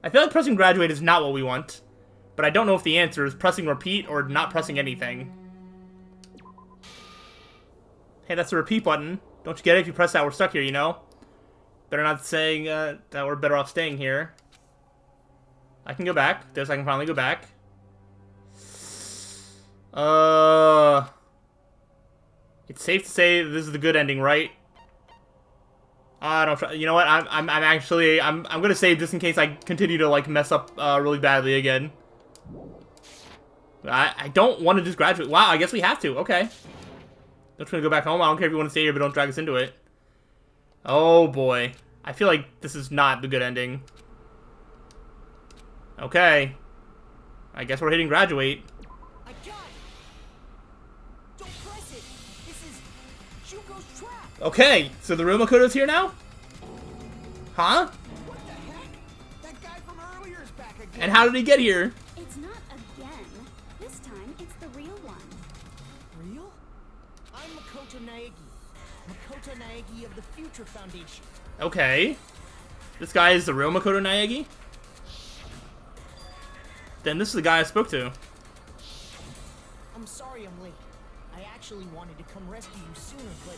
I feel like pressing graduate is not what we want. But I don't know if the answer is pressing repeat or not pressing anything. Hey, that's the repeat button. Don't you get it? If you press that, we're stuck here, you know? Better not saying that we're better off staying here. I can go back. This I can finally go back. It's safe to say this is the good ending, right? I don't try. You know what? I'm gonna save just in case I continue to like mess up really badly again. I don't want to just graduate. Wow, I guess we have to. Okay. Don't try to go back home. I don't care if you want to stay here, but don't drag us into it. Oh boy. I feel like this is not the good ending. Okay. I guess we're hitting graduate. I got it. Don't press it. This is Junko's trap. Okay, so the real Makoto's here now? Huh? What the heck? That guy from earlier is back again. And how did he get here? It's not again. This time, it's the real one. Real? I'm Makoto Naegi. Makoto Naegi of the Future Foundation. Okay. This guy is the real Makoto Naegi? Then this is the guy I spoke to. I'm sorry I'm late. I actually wanted to come rescue you sooner, but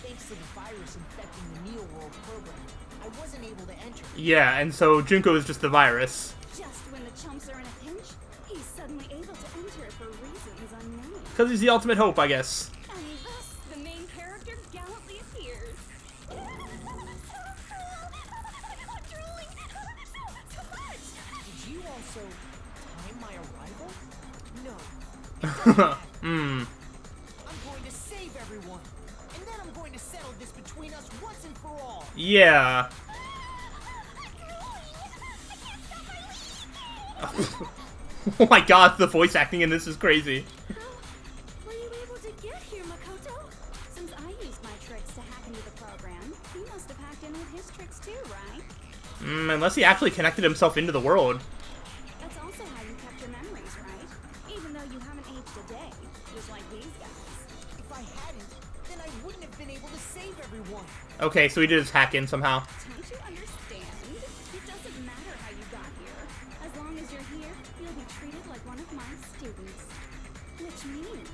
thanks to the virus infecting the Neo World program, I wasn't able to enter. Yeah, and so Junko is just the virus. Just when the chumps are in a pinch, he's suddenly able to enter for reasons unknown. Because he's the ultimate hope, I guess. And thus, the main character gallantly appears. Did you also time my arrival? No. Hmm. I'm going to save everyone, and then I'm going to settle this between us once and for all. Yeah. Oh my god, the voice acting in this is crazy. How were you able to get here, Makoto? Since I used my tricks to hack into the program, you must have hacked in with his tricks too, right? Unless he actually connected himself into the world. That's also how you kept your memories, right? Even though you haven't aged a day, just like these guys. If I hadn't, then I wouldn't have been able to save everyone. Okay, so he did just hack in somehow. Don't you understand? It doesn't matter how you got here. As long as you're here, you'll be treated like one of my students. Which means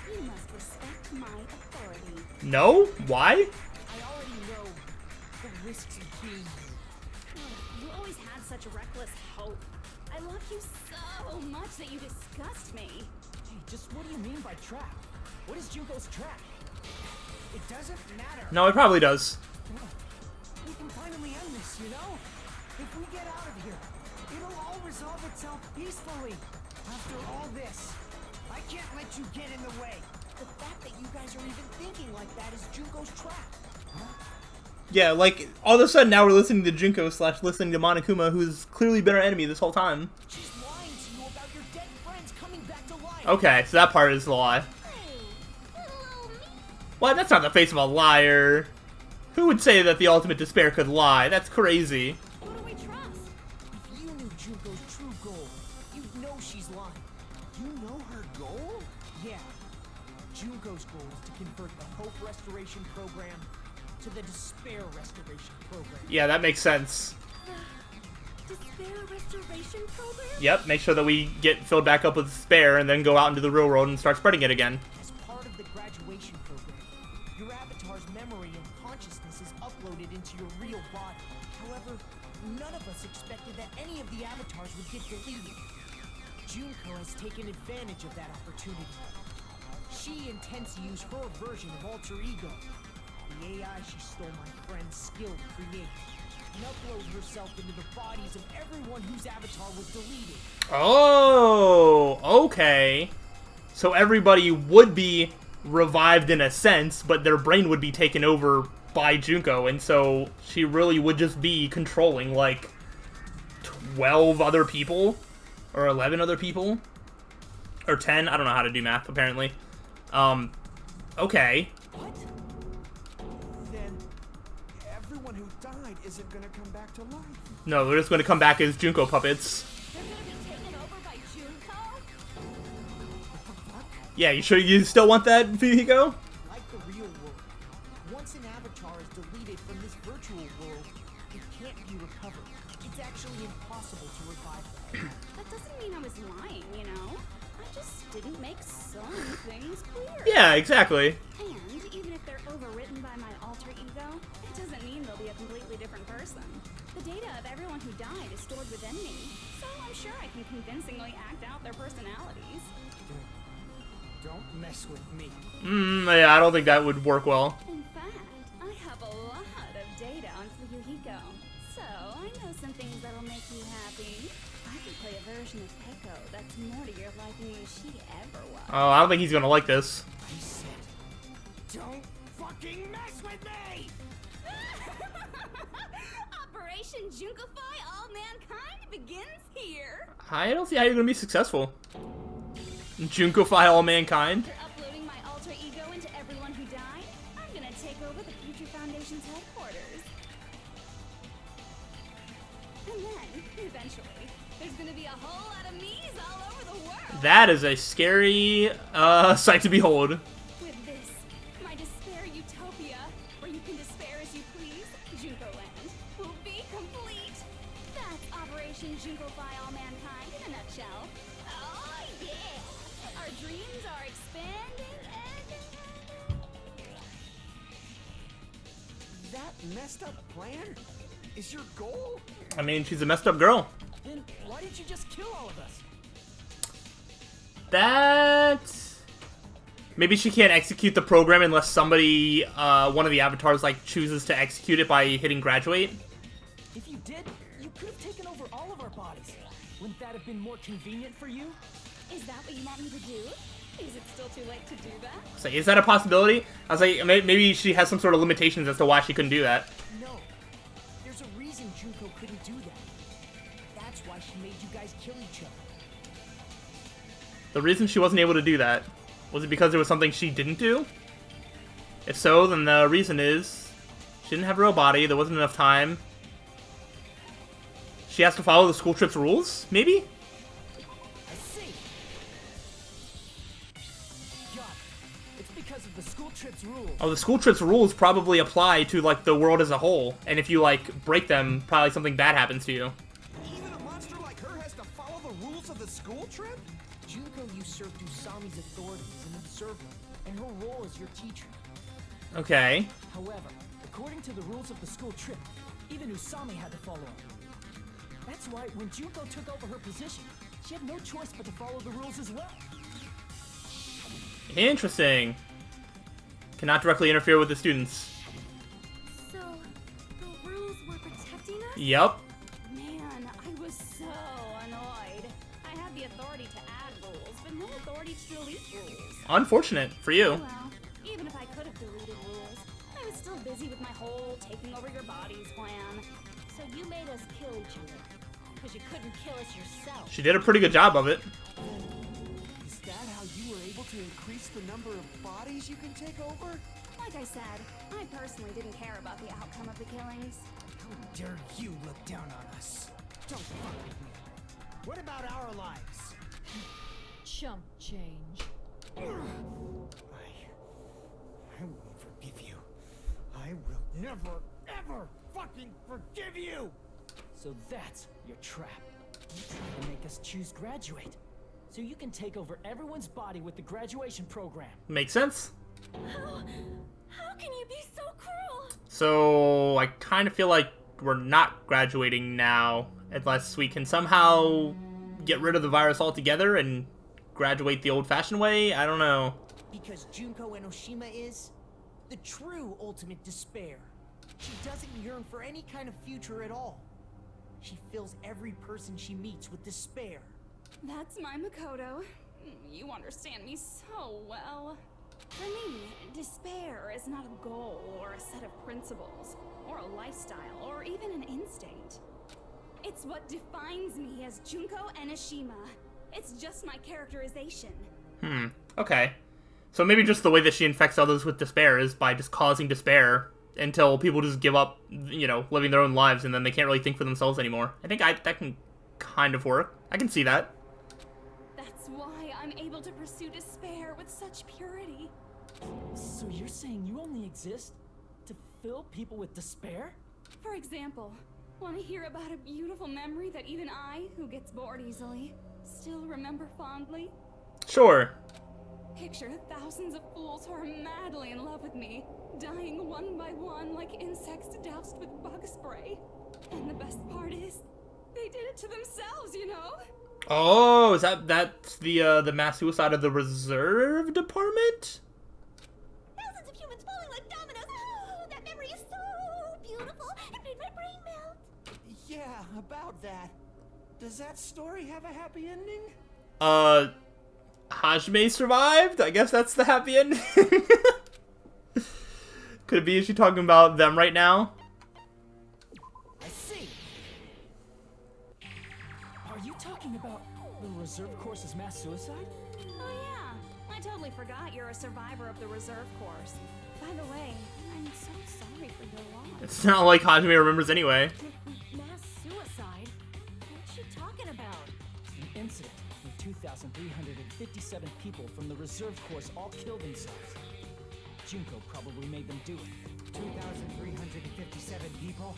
you must respect my authority. No? Why? I already know the risks of being here. You always had such reckless hope. I love you so much that you disgust me. Hey, just what do you mean by trap? What is Junko's trap? It doesn't matter. No, it probably does. We can finally end this, you know? If we get out of here, it'll all resolve itself peacefully. After all this, I can't let you get in the way. The fact that you guys are even thinking like that is Junko's trap. Yeah, like, all of a sudden now we're listening to Junko / listening to Monokuma, who's clearly been our enemy this whole time. She's lying to you about your dead friends coming back to life. Okay, so that part is the lie. What? That's not the face of a liar. Who would say that the ultimate despair could lie? That's crazy. Who do we trust? If you knew Junko's true goal, you'd know she's lying. You know her goal? Yeah. Junko's goal is to convert the Hope Restoration Program to the Despair Restoration Program. Yeah, that makes sense. Despair Restoration Program? Yep, make sure that we get filled back up with despair and then go out into the real world and start spreading it again. As part of the graduation program, your avatar's memory and consciousness is uploaded into your real body. However, none of us expected that any of the avatars would get deleted. Junko has taken advantage of that opportunity. She intends to use her version of Alter Ego, the AI she stole my friend's skill to create, and upload herself into the bodies of everyone whose avatar was deleted. Oh, okay. So everybody would be revived in a sense, but their brain would be taken over by Junko, and so she really would just be controlling, like, 12 other people? Or 11 other people? Or 10? I don't know how to do math, apparently. Okay. What? Then everyone who died isn't gonna come back to life. No, they're just going to come back as Junko puppets. They're gonna be taken over by Junko? Yeah, you sure you still want that, Fihiko? Like the real world, once an avatar is deleted from this virtual world, it can't be recovered. It's actually impossible to revive them. That doesn't mean I was lying, you know? I just didn't make some things clear. Yeah, exactly. And even if they're overwritten by my alter ego, it doesn't mean they'll be a completely different person. The data of everyone who died is stored within me, so I'm sure I can convincingly act out their personalities. Don't mess with me. Yeah, I don't think that would work well. In fact, I have a lot of data on Fuyuhiko, so I know some things that'll make you happy. I can play a version of Peko that's more to your liking than she ever was. Oh, I don't think he's gonna like this. I said, don't fucking mess with me! Operation Junkify All Mankind begins here. I don't see how you're gonna be successful. Junkify all mankind. After uploading my alter ego into everyone who died, I'm gonna take over the Future Foundation's headquarters. And then, eventually, there's gonna be a whole lot of me's all over the world. That is a scary sight to behold. With this, my despair utopia, where you can despair as you please, Junko Land, will be complete. That's Operation Junkify All Mankind in a nutshell. Oh yeah! Our dreams are expanding and... That messed up plan is your goal? I mean, she's a messed up girl. Then why didn't you just kill all of us? That... Maybe she can't execute the program unless somebody, one of the avatars, like, chooses to execute it by hitting graduate. If you did, you could have taken over all of our bodies. Wouldn't that have been more convenient for you? Is that what you want me to do? Is it still too late to do that? So is that a possibility? I was like, maybe she has some sort of limitations as to why she couldn't do that. No. There's a reason Junko couldn't do that. That's why she made you guys kill each other. The reason she wasn't able to do that, was it because there was something she didn't do? If so, then the reason is she didn't have a real body, there wasn't enough time. She has to follow the school trip's rules, maybe? I see. Got it. It's because of the school trip's rules. Oh, the school trip's rules probably apply to, like, the world as a whole. And if you, like, break them, probably something bad happens to you. Even a monster like her has to follow the rules of the school trip? Junko usurped Usami's authority as an observer, and her role as your teacher. Okay. However, according to the rules of the school trip, even Usami had to follow them. That's why when Junko took over her position, she had no choice but to follow the rules as well. Interesting. Cannot directly interfere with the students. So, the rules were protecting us? Yep. Man, I was so annoyed. I had the authority to add rules, but no authority to delete rules. Unfortunate for you. Well, even if I could have deleted rules, I was still busy with my whole taking over your bodies plan. So you made us kill each other, because you couldn't kill us yourself. She did a pretty good job of it. Is that how you were able to increase the number of bodies you can take over? Like I said, I personally didn't care about the outcome of the killings. How dare you look down on us? Don't fuck with me. What about our lives? Chump change. I won't forgive you. I will never, ever fucking forgive you! So that's your trap. You tried to make us choose graduate, so you can take over everyone's body with the graduation program. Makes sense. How can you be so cruel? So, I kind of feel like we're not graduating now, unless we can somehow get rid of the virus altogether and graduate the old-fashioned way. I don't know. Because Junko Enoshima is the true ultimate despair. She doesn't yearn for any kind of future at all. She fills every person she meets with despair. That's my Makoto. You understand me so well. For me, despair is not a goal or a set of principles, or a lifestyle, or even an instinct. It's what defines me as Junko Enoshima. It's just my characterization. Okay. So maybe just the way that she infects others with despair is by just causing despair until people just give up, you know, living their own lives, and then they can't really think for themselves anymore. I think that can kind of work. I can see that. That's why I'm able to pursue despair with such purity. So you're saying you only exist to fill people with despair? For example, Want to hear about a beautiful memory that even I, who gets bored easily, still remember fondly? Sure. Picture thousands of fools who are madly in love with me, dying one by one like insects doused with bug spray. And the best part is, they did it to themselves, you know? Oh, that's the mass suicide of the reserve department? Thousands of humans falling like dominoes. Oh, that memory is so beautiful. It made my brain melt. Yeah, about that. Does that story have a happy ending? Hajime survived? I guess that's the happy ending. Could it be, is she talking about them right now? I see. Are you talking about the reserve course's mass suicide? Oh yeah, I totally forgot you're a survivor of the reserve course. By the way, I'm so sorry for your loss. It's not like Hajime remembers anyway. Mass suicide? What's she talking about? An incident where 2,357 people from the reserve course all killed themselves. Junko probably made them do it. 2,357 people?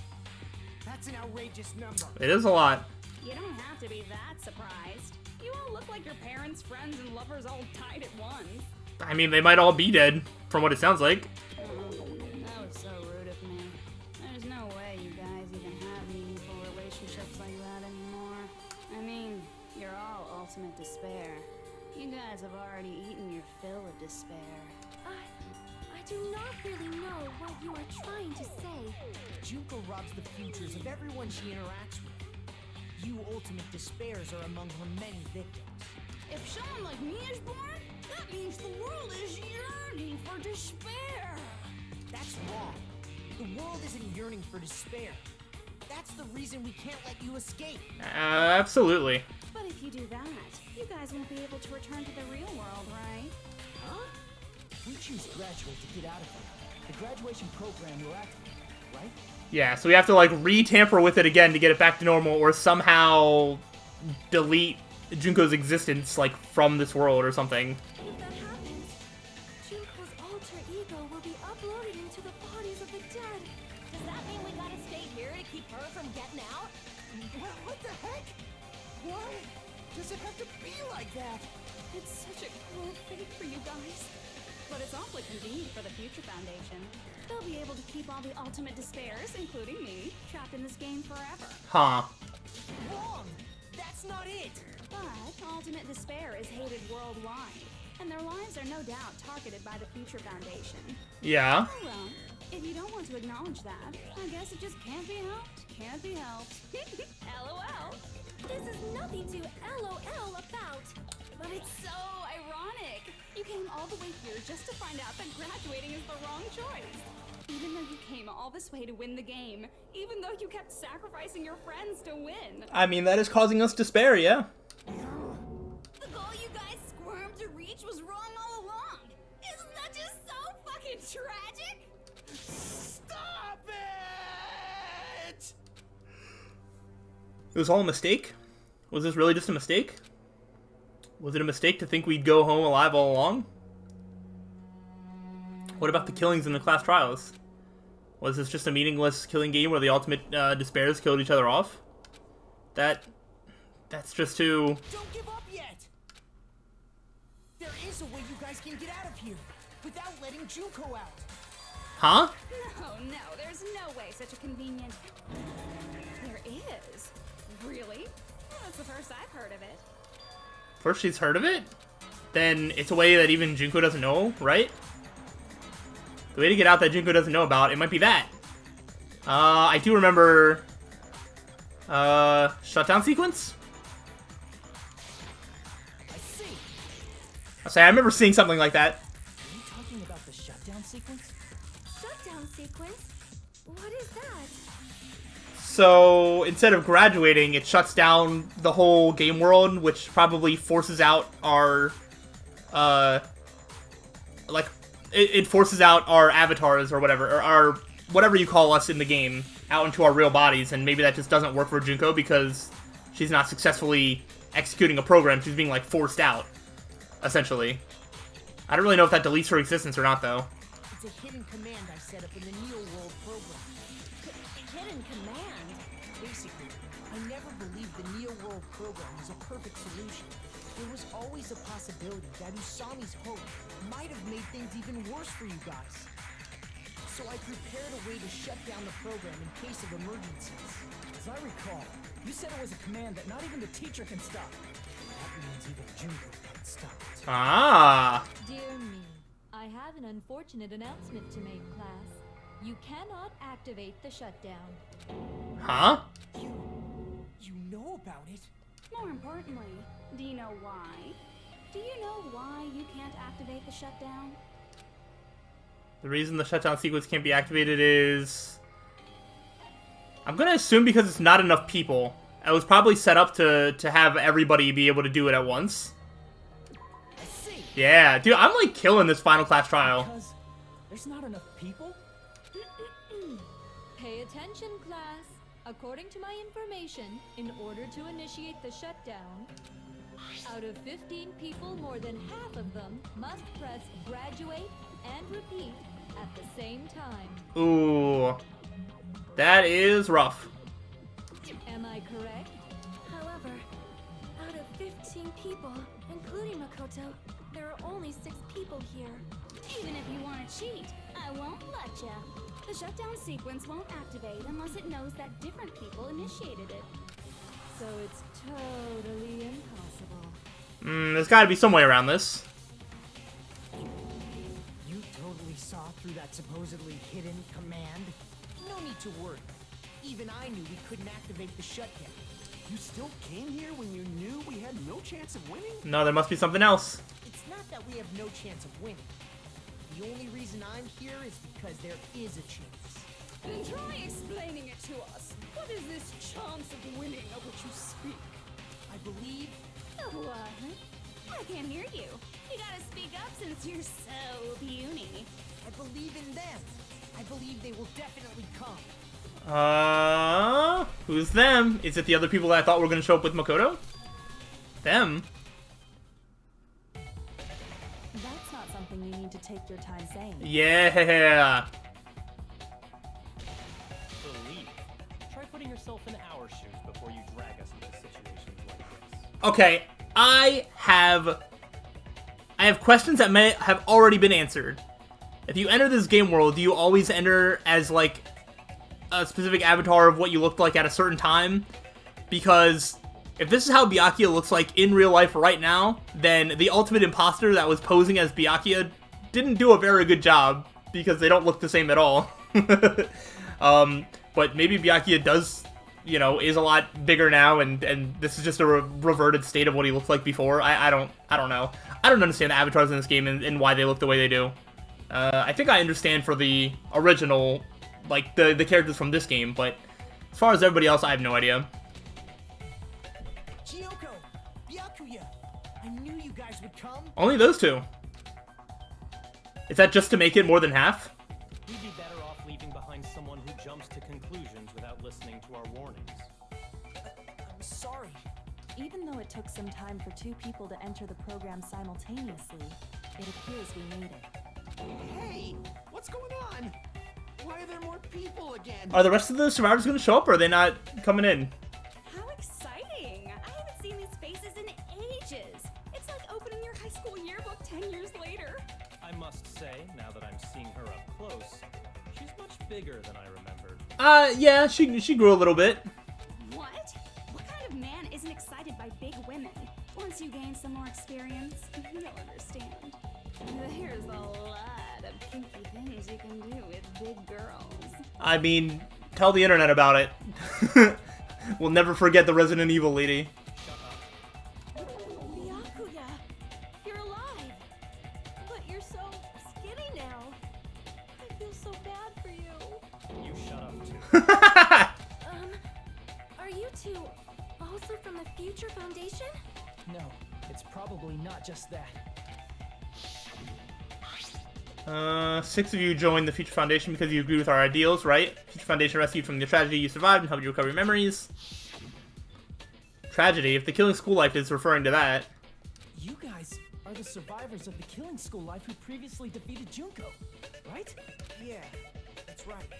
That's an outrageous number. It is a lot. You don't have to be that surprised. You all look like your parents, friends, and lovers all died at once. I mean, they might all be dead, from what it sounds like. That was so rude of me. There's no way you guys even have meaningful relationships like that anymore. I mean, you're all ultimate despair. You guys have already eaten your fill of despair. I do not really know what you are trying to say. Junko robs the futures of everyone she interacts with. You ultimate despairs are among her many victims. If someone like me is born, that means the world is yearning for despair. That's wrong. The world isn't yearning for despair. That's the reason we can't let you escape. Absolutely. But if you do that, you guys won't be able to return to the real world, right? Huh? We choose graduate to get out of here. The graduation program will activate, right? Yeah, so we have to, like, re-tamper with it again to get it back to normal, or somehow delete Junko's existence, like, from this world or something. If that happens, Junko's alter ego will be uploaded into the bodies of the dead. Does that mean we gotta stay here to keep her from getting out? What the heck? Why does it have to be like that? It's such a cruel fate for you guys. But it's awfully convenient for the Future Foundation. They'll be able to keep all the ultimate despairs, including me, trapped in this game forever. Huh. Wrong! That's not it! But ultimate despair is hated worldwide, and their lives are no doubt targeted by the Future Foundation. Yeah. Oh well, if you don't want to acknowledge that, I guess it just can't be helped. Can't be helped. LOL. This is nothing to LOL about. But it's so ironic. You came all the way here just to find out that graduating is the wrong choice. Even though you came all this way to win the game, even though you kept sacrificing your friends to win. I mean, that is causing us despair, yeah. The goal you guys squirmed to reach was wrong all along. Isn't that just so fucking tragic? Stop it! It was all a mistake? Was this really just a mistake? Was it a mistake to think we'd go home alive all along? What about the killings in the class trials? Was this just a meaningless killing game where the ultimate despairs killed each other off? That's just too... Don't give up yet! There is a way you guys can get out of here without letting Junko out. Huh? No, there's no way such a convenient... There is. Really? Well, that's the first I've heard of it. First she's heard of it? Then it's a way that even Junko doesn't know, right? The way to get out that Junko doesn't know about, it might be that. I do remember... shutdown sequence? I see. I remember seeing something like that. Are you talking about the shutdown sequence? Shutdown sequence? What is that? So, instead of graduating, it shuts down the whole game world, which probably forces out our, it forces out our avatars or whatever, or our, whatever you call us in the game, out into our real bodies, and maybe that just doesn't work for Junko because she's not successfully executing a program, she's being, like, forced out, essentially. I don't really know if that deletes her existence or not, though. It's a hidden command I set up in the Neo World program. Hidden command? Basically, I never believed the Neo World program was a perfect solution. There was always a possibility that Usami's hope might have made things even worse for you guys. So I prepared a way to shut down the program in case of emergencies. As I recall, you said it was a command that not even the teacher can stop. That means even Junko can't stop it. Ah. Dear me, I have an unfortunate announcement to make, class. You cannot activate the shutdown. Huh? You know about it? More importantly, do you know why? Do you know why you can't activate the shutdown? The reason the shutdown sequence can't be activated is... I'm gonna assume because it's not enough people. It was probably set up to have everybody be able to do it at once. I see. Yeah, dude, I'm like killing this final class trial. Because there's not enough people? Pay attention, class. According to my information, in order to initiate the shutdown, out of 15 people, more than half of them must press graduate and repeat at the same time. Ooh. That is rough. Am I correct? However, out of 15 people, including Makoto, there are only 6 people here. Even if you want to cheat, I won't let ya. The shutdown sequence won't activate unless it knows that different people initiated it. So it's totally impossible. There's gotta be some way around this. You totally saw through that supposedly hidden command? No need to worry. Even I knew we couldn't activate the shutdown. You still came here when you knew we had no chance of winning? No, there must be something else. It's not that we have no chance of winning. The only reason I'm here is because there is a chance. Then try explaining it to us. What is this chance of winning of which you speak? I believe What? I can't hear you. You gotta speak up since you're so puny. I believe in them. I believe they will definitely come. Who's them? Is it the other people that I thought were gonna show up with Makoto? Them? That's not something you need to take your time saying. Yeah. Believe. Try putting yourself in our shoes before you drag us into situations like this. Okay, I have questions that may have already been answered. If you enter this game world, do you always enter as, like, a specific avatar of what you looked like at a certain time? Because if this is how Byakuya looks like in real life right now, then the ultimate imposter that was posing as Byakuya didn't do a very good job, because they don't look the same at all. But maybe Byakuya does, you know, is a lot bigger now, and this is just a reverted state of what he looked like before. I don't know. I don't understand the avatars in this game and why they look the way they do. I think I understand for the original, like, the characters from this game, but as far as everybody else, I have no idea. Chiyoko, Byakuya, I knew you guys would come. Only those two. Is that just to make it more than half? We'd be better off leaving behind someone who jumps to conclusions without listening to our warnings. I'm sorry. Even though it took some time for 2 people to enter the program simultaneously, it appears we made it. Hey, what's going on? Why are there more people again? Are the rest of the survivors going to show up, or are they not coming in? How exciting! I haven't seen these faces in ages. It's like opening your high school yearbook 10 years later. I must say, now that I'm seeing her up close, she's much bigger than I remembered. Yeah, she grew a little bit. What? What kind of man isn't excited by big women? Once you gain some more experience, you'll understand. There's a lot of kinky things you can do with big girls. I mean, tell the internet about it. We'll never forget the Resident Evil lady. Byakuya, you're alive! But you're so skinny now. I feel so bad for you. You shut up, too. Are you two also from the Future Foundation? No, it's probably not just that. 6 of you joined the Future Foundation because you agree with our ideals, right? Future Foundation rescued you from the tragedy you survived and helped you recover your memories. Tragedy? If the killing school life is referring to that. You guys are the survivors of the killing school life who previously defeated Junko, right? Yeah, that's right.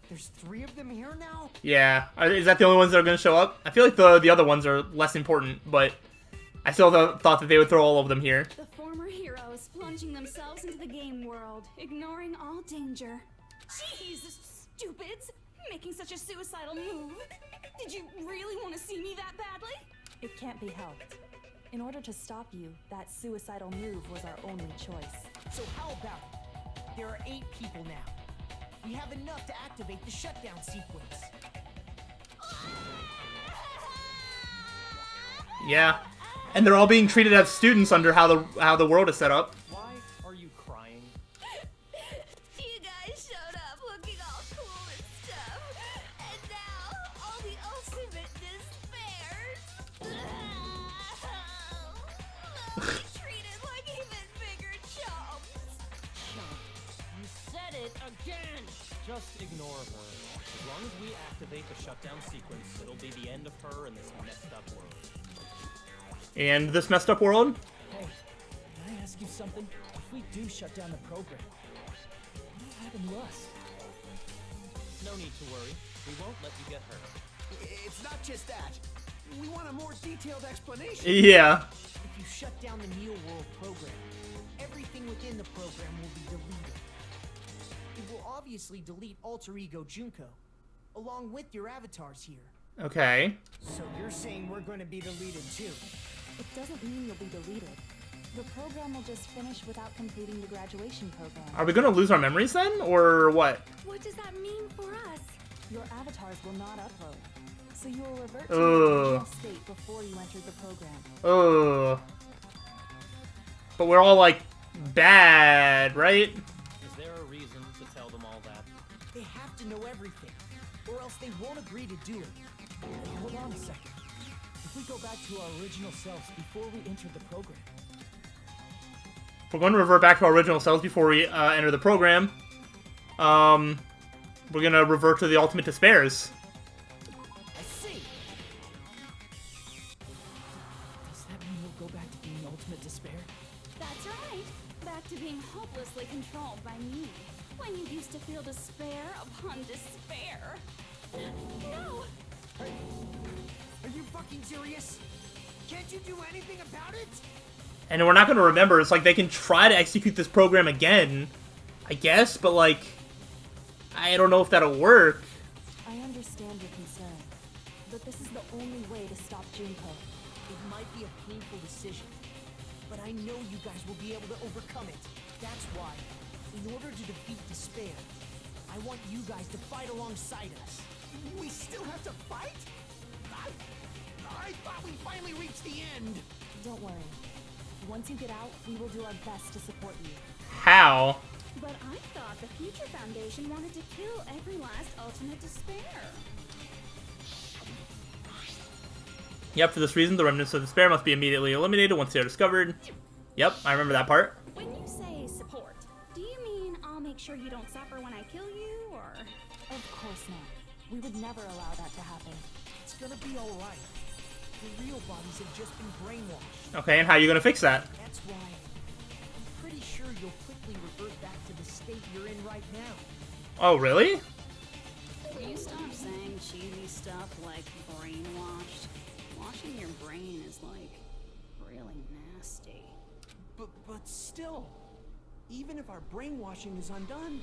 There's 3 of them here now? Yeah. Is that the only ones that are going to show up? I feel like the other ones are less important, but I still thought that they would throw all of them here. The former heroes plunging themselves into the game world, ignoring all danger. Jeez, stupids! Making such a suicidal move. Did you really want to see me that badly? It can't be helped. In order to stop you, that suicidal move was our only choice. So how about it? There are 8 people now. We have enough to activate the shutdown sequence. Yeah. And they're all being treated as students under how the world is set up. Why are you crying? You guys showed up looking all cool and stuff, and now all the ultimate despairs. Treated like even bigger chumps. You said it again! Just ignore her. As long as we activate the shutdown sequence, it'll be the end of her in this messed up world. And this messed up world? Hey, can I ask you something? If we do shut down the program, what will happen to us? No need to worry. We won't let you get hurt. It's not just that. We want a more detailed explanation. Yeah. If you shut down the Neo World program, everything within the program will be deleted. It will obviously delete Alter Ego Junko, along with your avatars here. Okay. So you're saying we're going to be deleted too? It doesn't mean you'll be deleted. The program will just finish without completing the graduation program. Are we going to lose our memories then? Or what? What does that mean for us? Your avatars will not upload, so you will revert to Ugh. your original state before you entered the program. Ugh. But we're all, like, bad, right? Is there a reason to tell them all that? They have to know everything, or else they won't agree to do it. Hold on a second. If we go back to our original selves before we entered the program, We're going to revert back to our original selves before we enter the program. We're going to revert to the ultimate despairs. I see. does that mean we'll go back to being ultimate despair? That's right. Back to being hopelessly controlled by me. When you used to feel despair upon despair. No! Are you fucking serious? Can't you do anything about it? And we're not going to remember. It's like they can try to execute this program again, I guess, but, like, I don't know if that'll work. I understand your concern, but this is the only way to stop Junko. It might be a painful decision, but I know you guys will be able to overcome it. That's why, in order to defeat despair, I want you guys to fight alongside us. We still have to fight? I thought we finally reached the end. Don't worry. Once you get out, we will do our best to support you. How? But I thought the Future Foundation wanted to kill every last ultimate despair. Yep, for this reason, the remnants of despair must be immediately eliminated once they are discovered. Yep, I remember that part. When you say support, do you mean I'll make sure you don't suffer when I kill you, or...? Of course not. We would never allow that to happen. It's gonna be alright. The real bodies have just been brainwashed. Okay, and how are you going to fix that? That's why I'm pretty sure you'll quickly revert back to the state you're in right now. Oh, really? Will you stop saying cheesy stuff like brainwashed? Washing your brain is, like, really nasty. But still, even if our brainwashing is undone,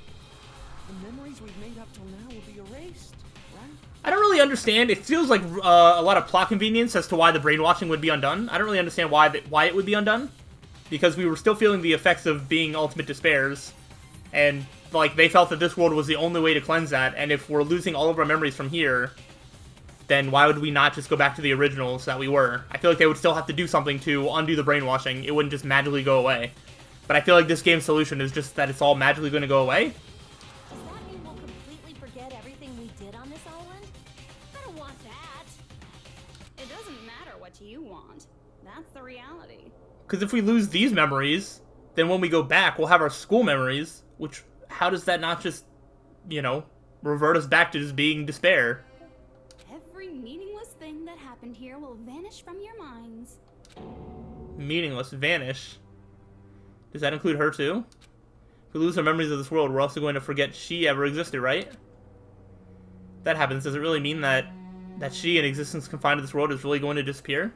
the memories we've made up till now will be erased, right? I don't really understand. It feels like a lot of plot convenience as to why the brainwashing would be undone. I don't really understand why it would be undone. Because we were still feeling the effects of being ultimate despairs. And, like, they felt that this world was the only way to cleanse that. And if we're losing all of our memories from here, then why would we not just go back to the originals that we were? I feel like they would still have to do something to undo the brainwashing. It wouldn't just magically go away. But I feel like this game's solution is just that it's all magically going to go away. Does that mean we'll completely forget everything we did on this island? I don't want that. It doesn't matter what you want. That's the reality. Because if we lose these memories, then when we go back, we'll have our school memories. Which, how does that not just, you know, revert us back to just being despair? Every meaningless thing that happened here will vanish from your minds. Meaningless, vanish. Does that include her too? If we lose our memories of this world, we're also going to forget she ever existed, right? that happens, does it really mean that she, an existence confined to this world, is really going to disappear?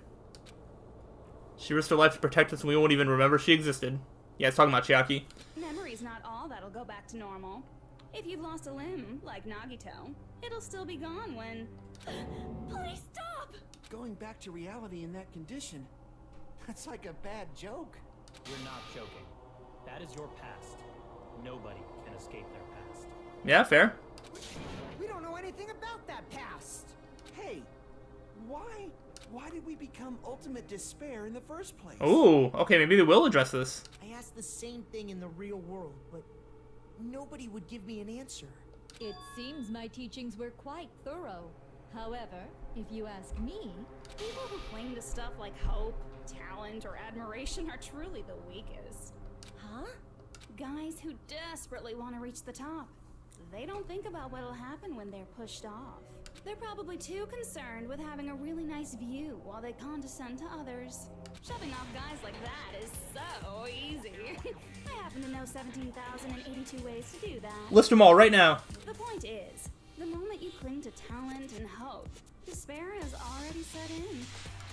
She risked her life to protect us and we won't even remember she existed. Yeah, it's talking about Chiaki. Memory's not all that'll go back to normal. If you've lost a limb, like Nagito, it'll still be gone when... Please stop! Going back to reality in that condition, that's like a bad joke. You're not joking. That is your past. Nobody can escape their past. Yeah, fair. We don't know anything about that past. Hey, why did we become ultimate despair in the first place? Ooh, okay, maybe they will address this. I asked the same thing in the real world, but nobody would give me an answer. It seems my teachings were quite thorough. However, if you ask me, People who cling to stuff like hope, talent, or admiration are truly the weakest. Huh? Guys who desperately want to reach the top. They don't think about what'll happen when they're pushed off. They're probably too concerned with having a really nice view while they condescend to others. Shoving off guys like that is so easy. I happen to know 17,082 ways to do that. List them all right now. The point is, the moment you cling to talent and hope, despair has already set in.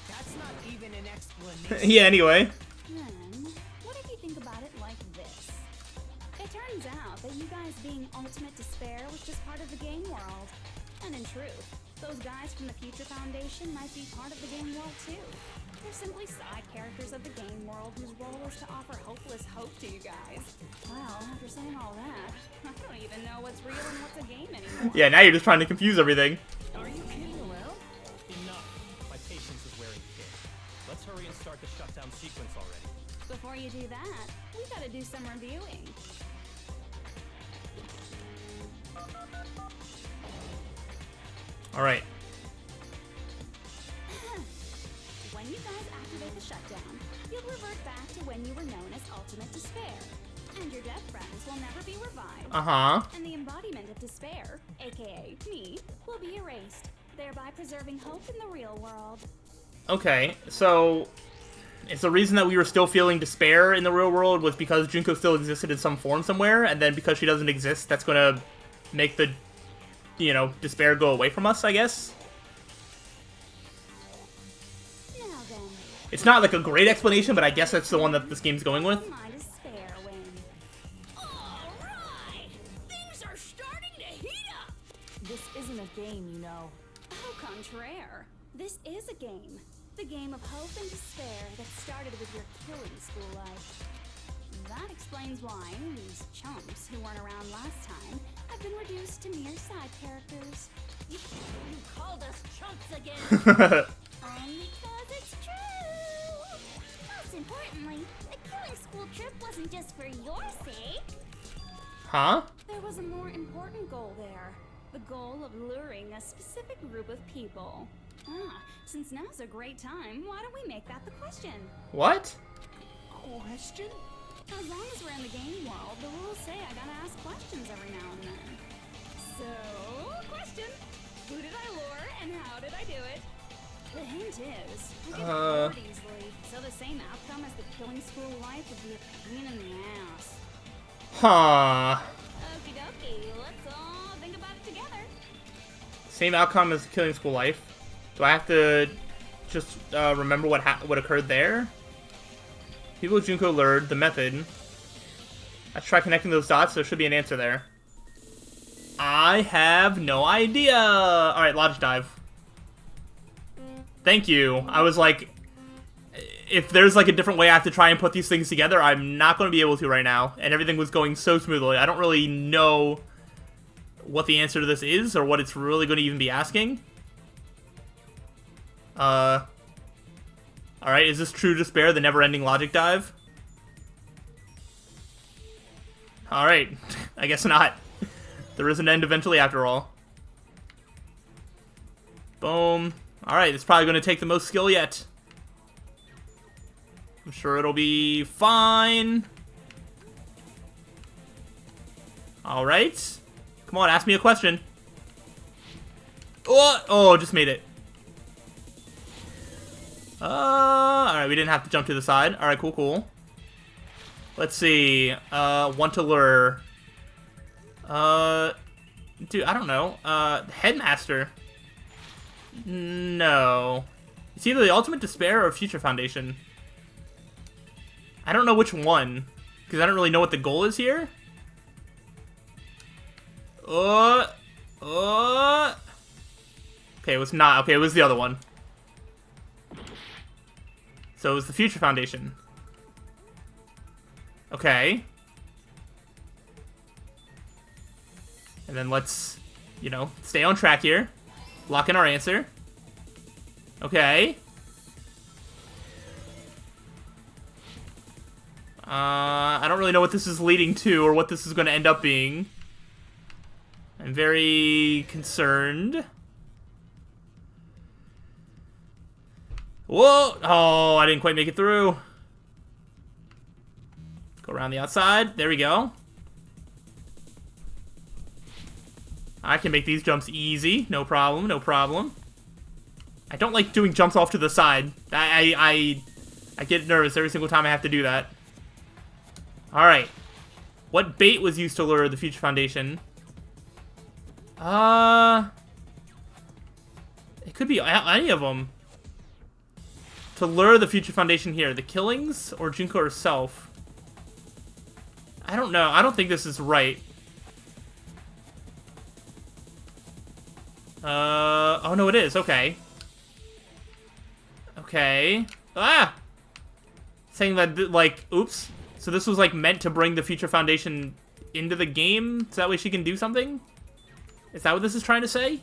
That's not even an explanation. Yeah, anyway. Then, what if you think about it like this? It turns out that you guys being ultimate despair was just part of the game world. And in truth, those guys from the Future Foundation might be part of the game world too. They're simply side characters of the game world whose role is to offer hopeless hope to you guys. Well, after saying all that, I don't even know what's real and what's a game anymore. Yeah, now you're just trying to confuse everything. Are you kidding around? Enough. My patience is wearing thin. Let's hurry and start the shutdown sequence already. Before you do that, we gotta do some reviewing. Alright. When you guys activate the shutdown, you'll revert back to when you were known as Ultimate Despair. And your dead friends will never be revived. Uh-huh. And the embodiment of despair, aka me, will be erased, thereby preserving hope in the real world. Okay, so... It's the reason that we were still feeling despair in the real world was because Junko still existed in some form somewhere, and then because she doesn't exist, that's gonna make the, you know, despair go away from us, I guess? Now then, It's not like a great explanation, but I guess that's the one that this game's going with. my despair win. Alright! Things are starting to heat up! This isn't a game, you know. Au contraire. This is a game. The game of hope and despair that started with your killing school life. That explains why these chumps who weren't around last time have been reduced to mere side characters. you called us chumps again. Only because it's true! Most importantly, the killing school trip wasn't just for your sake. Huh? There was a more important goal there. The goal of luring a specific group of people. Since now's a great time, why don't we make that the question? What? Question? As long as we're in the game world, the rules say I gotta ask questions every now and then. So, question. Who did I lure and how did I do it? The hint is, I get bored easily, so the same outcome as the killing school life would be a pain in the ass. Huh. Okie dokie, let's all think about it together. Same outcome as Killing School Life. Do I have to just remember what occurred there? People Junko lured, the method. Let's try connecting those dots, there should be an answer there. I have no idea! Alright, Logic Dive. Thank you. I was like, if there's like a different way I have to try and put these things together, I'm not going to be able to right now. And everything was going so smoothly. I don't really know what the answer to this is, or what it's really going to even be asking. Alright, is this true despair, the never-ending logic dive? Alright, I guess not. There is an end eventually after all. Boom. Alright, it's probably going to take the most skill yet. I'm sure it'll be fine. Alright. Come on, ask me a question. Oh, just made it. Alright, we didn't have to jump to the side. Alright, cool. Let's see. Want to lure. Dude, I don't know. Headmaster. No. It's either the Ultimate Despair or Future Foundation. I don't know which one, because I don't really know what the goal is here. Okay, it was not. Okay, it was the other one. So it was the Future Foundation. Okay. And then let's, you know, stay on track here. Lock in our answer. Okay. I don't really know what this is leading to or what this is going to end up being. I'm very concerned. Whoa! Oh, I didn't quite make it through. Go around the outside. There we go. I can make these jumps easy. No problem, no problem. I don't like doing jumps off to the side. I get nervous every single time I have to do that. Alright. What bait was used to lure the Future Foundation? It could be any of them. To lure the Future Foundation here. The killings or Junko herself? I don't know. I don't think this is right. Oh no, it is. Okay. Okay. Ah! Saying that, like, oops. So this was, like, meant to bring the Future Foundation into the game? So that way she can do something? Is that what this is trying to say?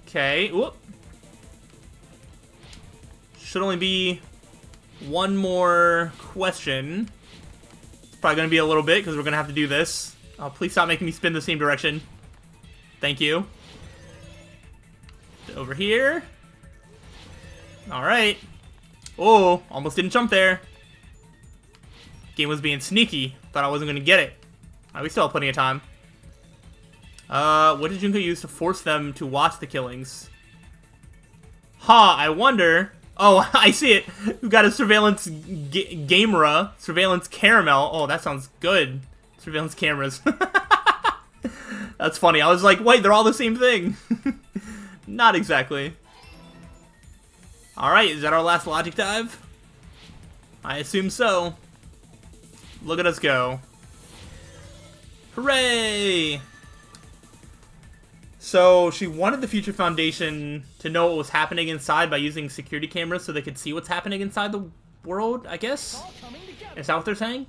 Okay. Whoop. Should only be one more question. It's probably going to be a little bit, because we're going to have to do this. Oh, please stop making me spin the same direction. Thank you. Over here. Alright. Oh, almost didn't jump there. Game was being sneaky. Thought I wasn't going to get it. Alright, we still have plenty of time. What did Junko use to force them to watch the killings? I wonder... Oh, I see it. We've got a surveillance camera. Surveillance caramel. Oh, that sounds good. Surveillance cameras. That's funny. I was like, wait, they're all the same thing. Not exactly. Alright, is that our last logic dive? I assume so. Look at us go. Hooray! So, she wanted the Future Foundation to know what was happening inside by using security cameras so they could see what's happening inside the world, I guess? Is that what they're saying?